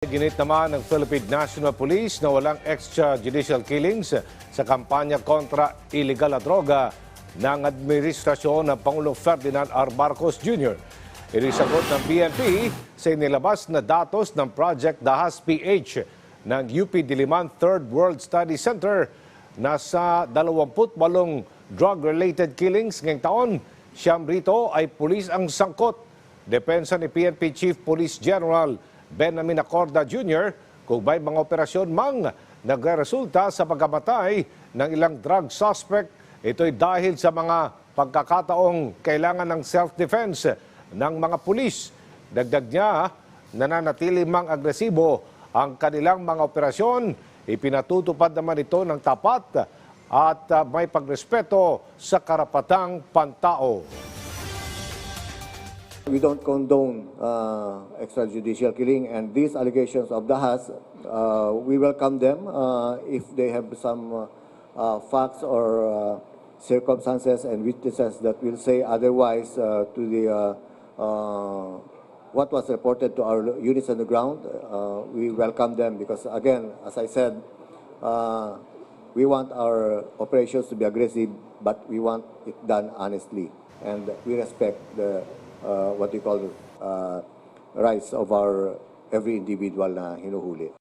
Ginit naman ng Philippine National Police na walang extrajudicial killings sa kampanya kontra illegal na droga ng administrasyon ng Pangulong Ferdinand R. Marcos Jr. Inisagot ng PNP sa inilabas na datos ng Project Dahas PH ng UP Diliman Third World Study Center na sa 28 drug-related killings ngayong taon. Siyam rito ay pulis ang sangkot. Depensa ni PNP Chief Police General Benjamin Acorda Jr. kung may mga operasyon mang nagresulta sa pagkamatay ng ilang drug suspect. Ito'y dahil sa mga pagkakataong kailangan ng self-defense ng mga pulis. Dagdag niya, nananatili mang agresibo ang kanilang mga operasyon. Ipinatutupad naman ito ng tapat at may pagrespeto sa karapatang pantao. We don't condone extrajudicial killing, and these allegations of Dahas, we welcome them if they have some facts or circumstances and witnesses that will say otherwise to the what was reported to our units on the ground. We welcome them because, again, as I said, we want our operations to be aggressive, but we want it done honestly, and we respect the what we call rights of our every individual na hinuhuli.